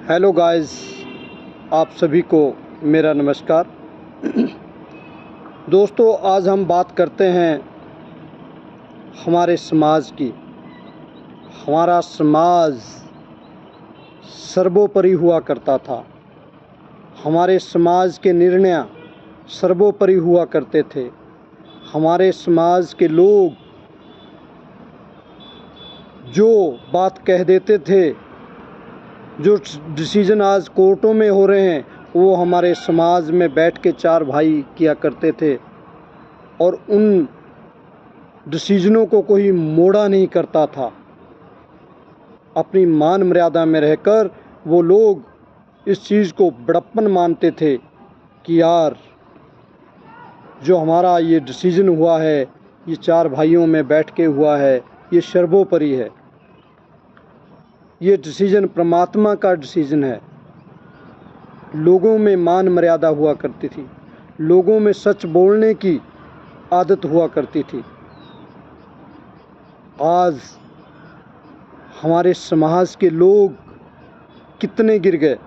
Hello guys, आप सभी को मेरा नमस्कार। दोस्तों, आज हम बात करते हैं हमारे समाज की। हमारा समाज सर्वोपरि हुआ करता था। हमारे समाज के निर्णय सर्वोपरि हुआ करते थे। हमारे समाज के लोग जो बात कह देते थे, जो डिसीजन आज कोर्टों में हो रहे हैं, वो हमारे समाज में बैठ के चार भाई किया करते थे और उन डिसीजनों को कोई मोड़ा नहीं करता था। अपनी मान मर्यादा में रहकर वो लोग इस चीज़ को बड़प्पन मानते थे कि यार, जो हमारा ये डिसीजन हुआ है, ये चार भाइयों में बैठ के हुआ है, ये सर्वोपरि है। ये डिसीजन परमात्मा का डिसीजन है। लोगों में मान मर्यादा हुआ करती थी। लोगों में सच बोलने की आदत हुआ करती थी। आज हमारे समाज के लोग कितने गिर गए।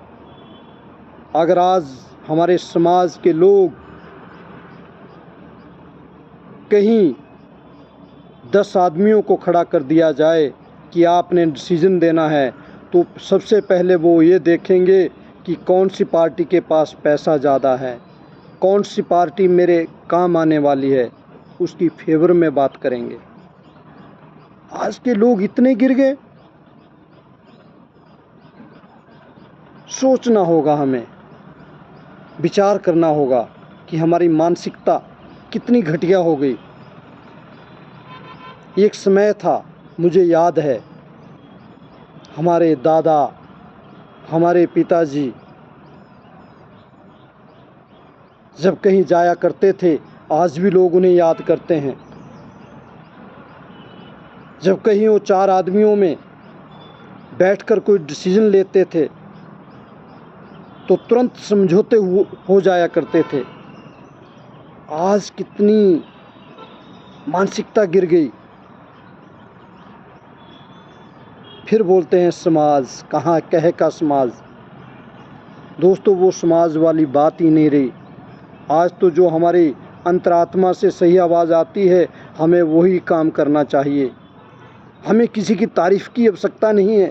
अगर आज हमारे समाज के लोग कहीं 10 आदमियों को खड़ा कर दिया जाए कि आपने डिसीजन देना है, तो सबसे पहले वो ये देखेंगे कि कौन सी पार्टी के पास पैसा ज़्यादा है, कौन सी पार्टी मेरे काम आने वाली है, उसकी फेवर में बात करेंगे। आज के लोग इतने गिर गए। सोचना होगा, हमें विचार करना होगा कि हमारी मानसिकता कितनी घटिया हो गई। एक समय था, मुझे याद है, हमारे दादा, हमारे पिताजी जब कहीं जाया करते थे, आज भी लोग उन्हें याद करते हैं। जब कहीं वो चार आदमियों में बैठकर कोई डिसीजन लेते थे तो तुरंत समझौते हो जाया करते थे। आज कितनी मानसिकता गिर गई। फिर बोलते हैं समाज, कहाँ कह का समाज। दोस्तों, वो समाज वाली बात ही नहीं रही। आज तो जो हमारी अंतरात्मा से सही आवाज़ आती है, हमें वही काम करना चाहिए। हमें किसी की तारीफ़ की आवश्यकता नहीं है।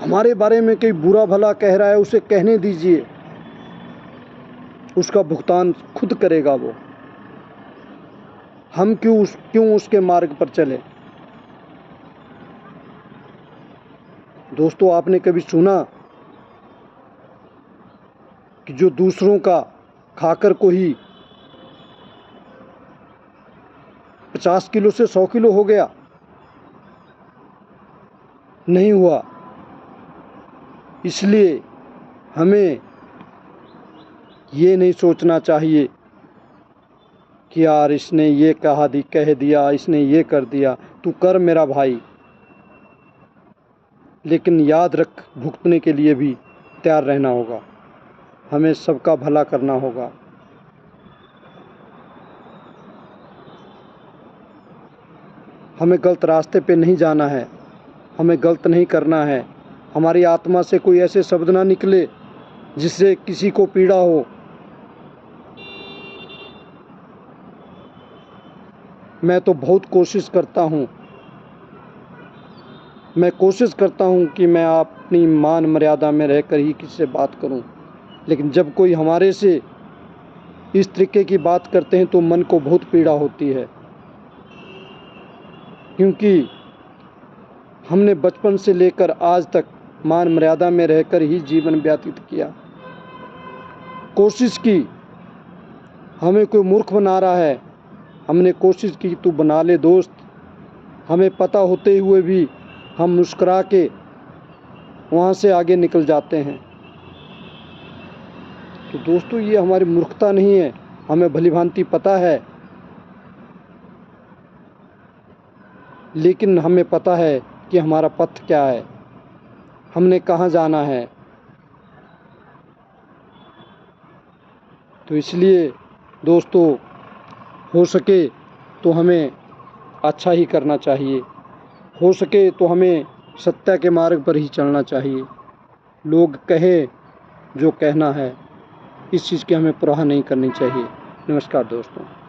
हमारे बारे में कोई बुरा भला कह रहा है, उसे कहने दीजिए, उसका भुगतान खुद करेगा वो। हम क्यों उसके मार्ग पर चले। दोस्तों, आपने कभी सुना कि जो दूसरों का खाकर कोई 50 किलो से 100 किलो हो गया? नहीं हुआ। इसलिए हमें ये नहीं सोचना चाहिए कि यार, इसने ये कह दिया, इसने ये कर दिया, तू कर मेरा भाई। लेकिन याद रख, भुगतने के लिए भी तैयार रहना होगा। हमें सबका भला करना होगा। हमें गलत रास्ते पे नहीं जाना है। हमें गलत नहीं करना है। हमारी आत्मा से कोई ऐसे शब्द ना निकले जिससे किसी को पीड़ा हो। मैं तो बहुत कोशिश करता हूँ। मैं कोशिश करता हूँ कि मैं अपनी मान मर्यादा में रहकर ही किसी से बात करूँ। लेकिन जब कोई हमारे से इस तरीके की बात करते हैं तो मन को बहुत पीड़ा होती है, क्योंकि हमने बचपन से लेकर आज तक मान मर्यादा में रहकर ही जीवन व्यतीत किया। कोशिश की, हमें कोई मूर्ख बना रहा है, हमने कोशिश की तू बना ले दोस्त। हमें पता होते हुए भी हम मुस्कुरा के वहाँ से आगे निकल जाते हैं। तो दोस्तों, ये हमारी मूर्खता नहीं है। हमें भलीभांति पता है, लेकिन हमें पता है कि हमारा पथ क्या है, हमने कहाँ जाना है। तो इसलिए दोस्तों, हो सके तो हमें अच्छा ही करना चाहिए। हो सके तो हमें सत्य के मार्ग पर ही चलना चाहिए। लोग कहे जो कहना है, इस चीज़ की हमें परवाह नहीं करनी चाहिए। नमस्कार दोस्तों।